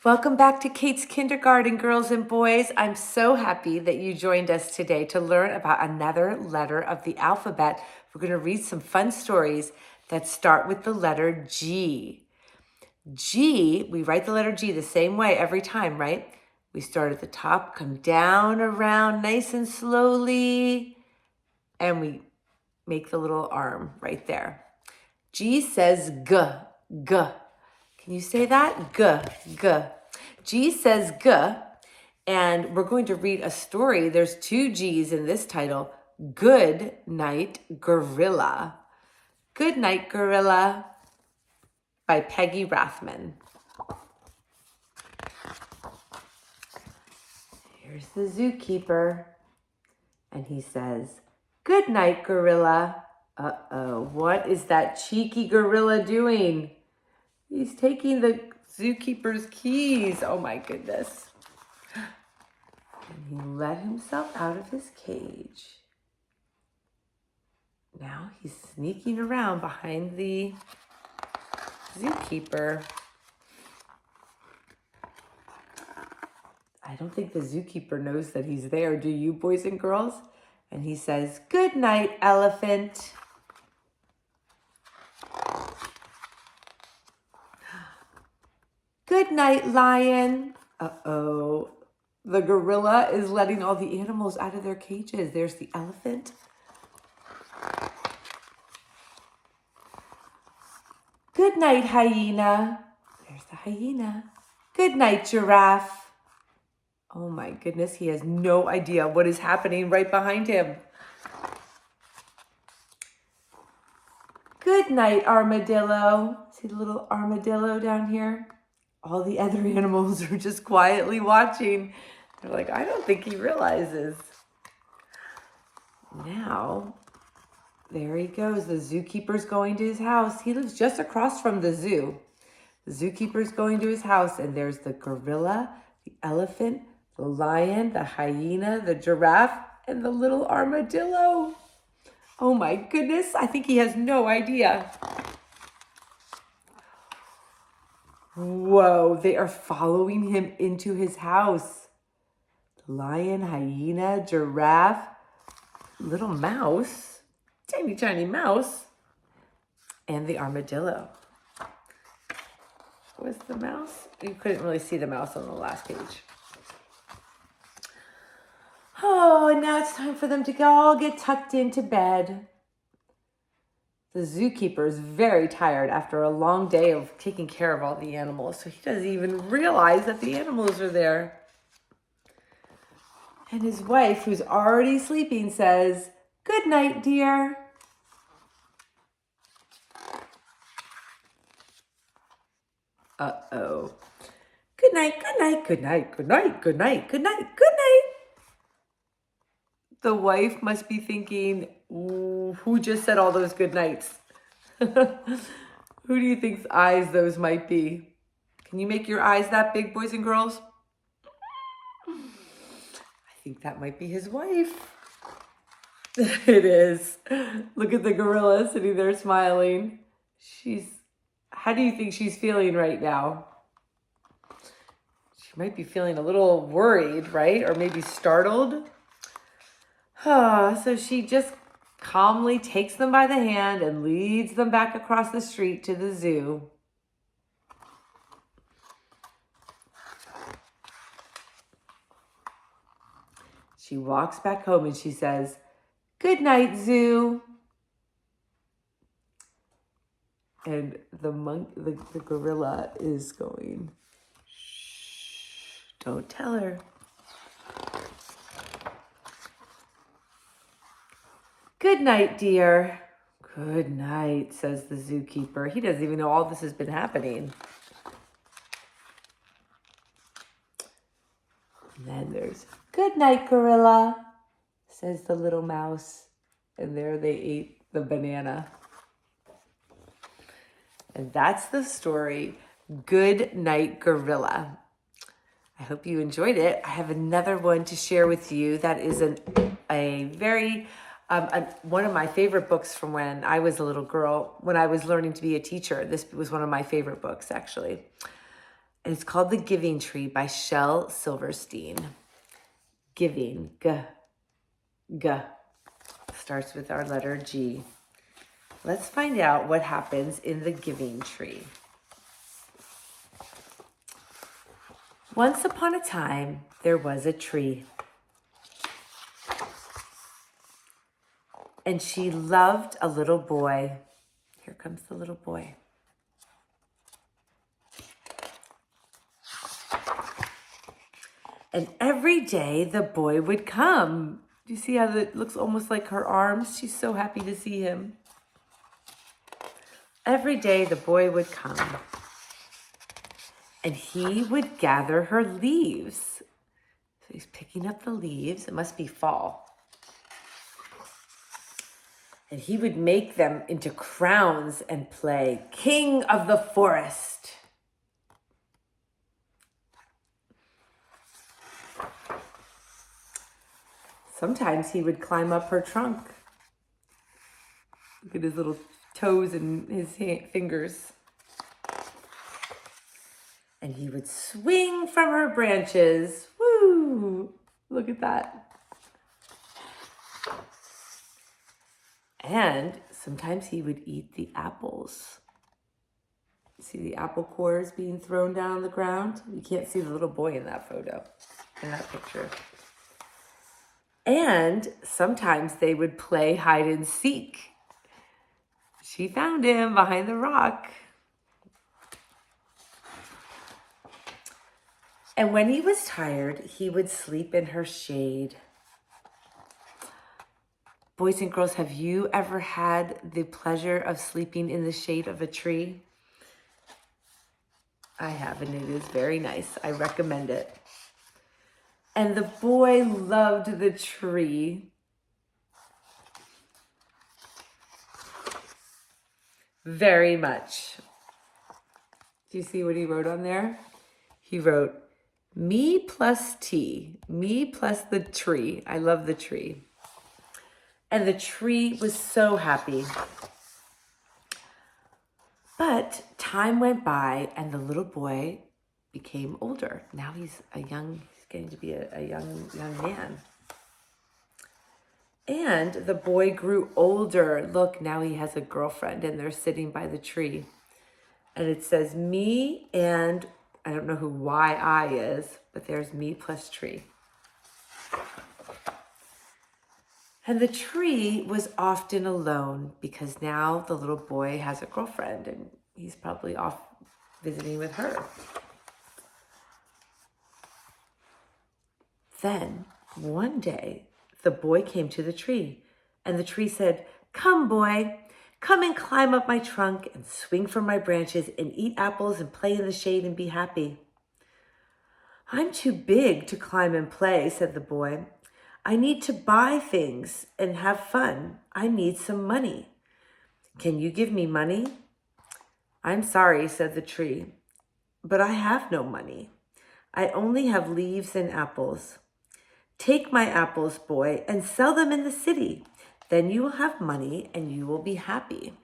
Welcome back to Kate's Kindergarten, girls and boys. I'm so happy that you joined us today to learn about another letter of the alphabet. We're going to read some fun stories that start with the letter G. G, we write the letter G the same way every time, right? We start at the top, come down around nice and slowly, and we make the little arm right there. G says G, G. Can you say that? G, G. G says G, and we're going to read a story. There's two G's in this title. Good Night Gorilla. Good Night Gorilla by Peggy Rathman. Here's the zookeeper, and he says, "Good night, gorilla." Uh-oh, what is that cheeky gorilla doing? He's taking the zookeeper's keys. Oh my goodness. And he let himself out of his cage. Now he's sneaking around behind the zookeeper. I don't think the zookeeper knows that he's there. Do you, boys and girls? And he says, "Good night, elephant." "Good night, lion." Uh-oh. The gorilla is letting all the animals out of their cages. There's the elephant. "Good night, hyena." There's the hyena. "Good night, giraffe." Oh my goodness, he has no idea what is happening right behind him. "Good night, armadillo." See the little armadillo down here? All the other animals are just quietly watching. They're like, I don't think he realizes. Now, there he goes. The zookeeper's going to his house. He lives just across from the zoo. The zookeeper's going to his house, and there's the gorilla, the elephant, the lion, the hyena, the giraffe, and the little armadillo. Oh my goodness, I think he has no idea. Whoa, they are following him into his house. The lion, hyena, giraffe, little mouse, tiny, tiny mouse, and the armadillo. Was the mouse? You couldn't really see the mouse on the last page. Oh, and now it's time for them to all get tucked into bed. The zookeeper is very tired after a long day of taking care of all the animals, so he doesn't even realize that the animals are there. And his wife, who's already sleeping, says, "Good night, dear." Uh-oh. "Good night, good night, good night, good night, good night, good night, good night." The wife must be thinking, who just said all those good nights? Who do you think's eyes those might be? Can you make your eyes that big, boys and girls? I think that might be his wife. It is. Look at the gorilla sitting there smiling. How do you think she's feeling right now? She might be feeling a little worried, right? Or maybe startled. So she just calmly takes them by the hand and leads them back across the street to the zoo. She walks back home and she says, "Good night, zoo." And the gorilla is going, "Shh, don't tell her." "Good night, dear." "Good night," says the zookeeper. He doesn't even know all this has been happening. And then there's, "Good night, gorilla," says the little mouse. And there they ate the banana. And that's the story, Good Night Gorilla. I hope you enjoyed it. I have another one to share with you that is one of my favorite books from when I was a little girl, when I was learning to be a teacher. This was one of my favorite books, actually. And it's called The Giving Tree by Shel Silverstein. Giving, G. Starts with our letter G. Let's find out what happens in the giving tree. Once upon a time, there was a tree. And she loved a little boy. Here comes the little boy. And every day the boy would come. Do you see how it looks almost like her arms? She's so happy to see him. Every day the boy would come. And he would gather her leaves. So he's picking up the leaves. It must be fall. And he would make them into crowns and play King of the Forest. Sometimes he would climb up her trunk. Look at his little toes and his fingers. And he would swing from her branches. Woo! Look at that. And sometimes he would eat the apples. See the apple cores being thrown down on the ground? You can't see the little boy in that photo, in that picture. And sometimes they would play hide and seek. She found him behind the rock. And when he was tired, he would sleep in her shade. Boys and girls, have you ever had the pleasure of sleeping in the shade of a tree? I have, and it is very nice. I recommend it. And the boy loved the tree. Very much. Do you see what he wrote on there? He wrote, me plus T, me plus the tree. I love the tree. And the tree was so happy. But time went by and the little boy became older. Now he's getting to be a young man. And the boy grew older. Look, now he has a girlfriend and they're sitting by the tree. And it says me and, I don't know who YI is, but there's me plus tree. And the tree was often alone because now the little boy has a girlfriend and he's probably off visiting with her. Then one day the boy came to the tree and the tree said, come boy, come and climb up my trunk and swing from my branches and eat apples and play in the shade and be happy. I'm too big to climb and play, said the boy. I need to buy things and have fun. I need some money. Can you give me money? I'm sorry, said the tree, but I have no money. I only have leaves and apples. Take my apples, boy, and sell them in the city. Then you will have money and you will be happy.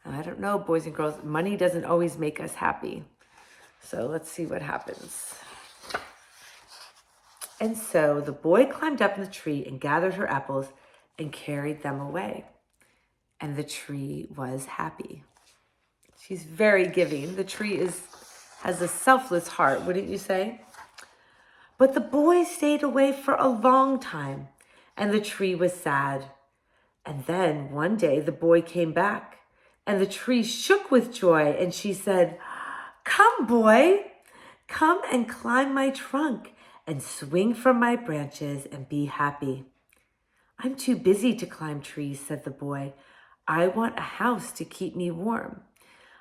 I don't know, boys and girls, money doesn't always make us happy. So let's see what happens. And so the boy climbed up in the tree and gathered her apples and carried them away. And the tree was happy. She's very giving. The tree has a selfless heart, wouldn't you say? But the boy stayed away for a long time, and the tree was sad. And then one day the boy came back, and the tree shook with joy, and she said, come, boy, come and climb my trunk and swing from my branches and be happy. I'm too busy to climb trees, said the boy. I want a house to keep me warm.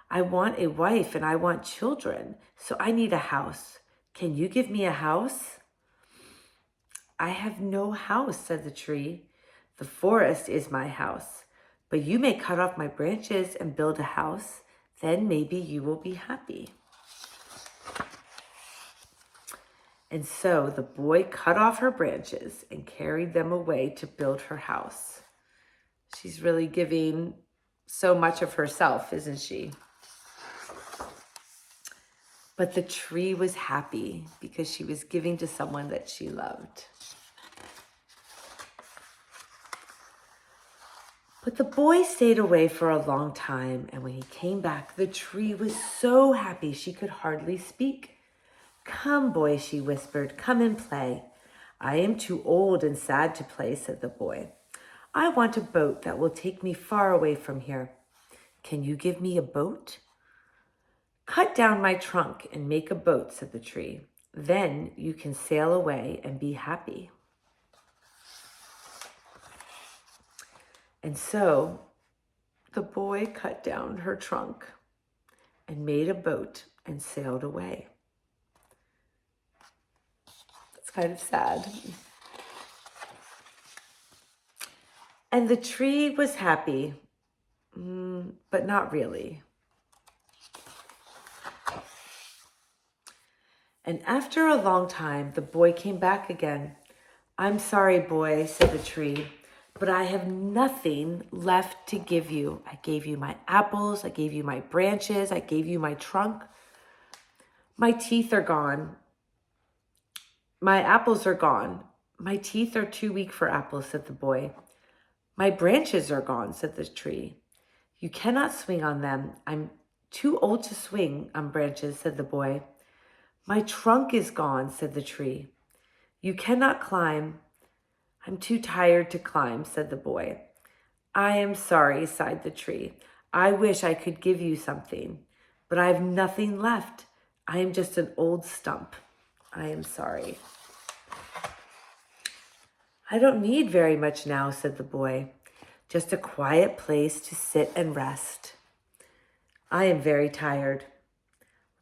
I want a wife and I want children, so I need a house. Can you give me a house? I have no house, said the tree. The forest is my house, but you may cut off my branches and build a house. Then maybe you will be happy. And so the boy cut off her branches and carried them away to build her house. She's really giving so much of herself, isn't she? But the tree was happy because she was giving to someone that she loved. But the boy stayed away for a long time, and when he came back, the tree was so happy she could hardly speak. "Come, boy," she whispered, "come and play." "I am too old and sad to play," said the boy. "I want a boat that will take me far away from here." "Can you give me a boat?" "Cut down my trunk and make a boat," said the tree. "Then you can sail away and be happy." And so the boy cut down her trunk and made a boat and sailed away. It's kind of sad. And the tree was happy, but not really. And after a long time, the boy came back again. "I'm sorry, boy," said the tree, "but I have nothing left to give you. I gave you my apples, I gave you my branches, I gave you my trunk. My teeth are gone. My apples are gone." "My teeth are too weak for apples," said the boy. "My branches are gone," said the tree. "You cannot swing on them. I'm too old to swing on branches," said the boy. "My trunk is gone," said the tree. "You cannot climb. I'm too tired to climb," said the boy. "I am sorry," sighed the tree. "I wish I could give you something, but I have nothing left. I am just an old stump. I am sorry." "I don't need very much now," said the boy. "Just a quiet place to sit and rest. I am very tired."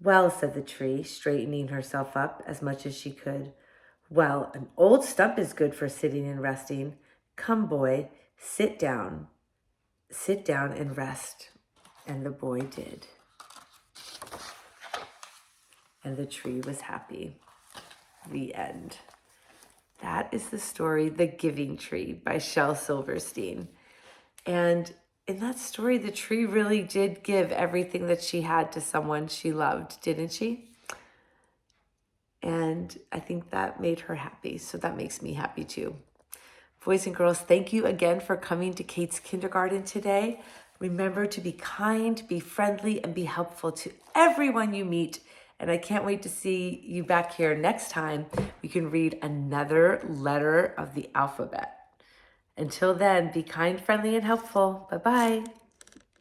"Well," said the tree, straightening herself up as much as she could. "Well, an old stump is good for sitting and resting. Come, boy, sit down. Sit down and rest." And the boy did. And the tree was happy. The end. That is the story, The Giving Tree by Shel Silverstein. And in that story, the tree really did give everything that she had to someone she loved, didn't she? And I think that made her happy. So that makes me happy too. Boys and girls, thank you again for coming to Kate's Kindergarten today. Remember to be kind, be friendly, and be helpful to everyone you meet. And I can't wait to see you back here next time. We can read another letter of the alphabet. Until then, be kind, friendly, and helpful. Bye-bye.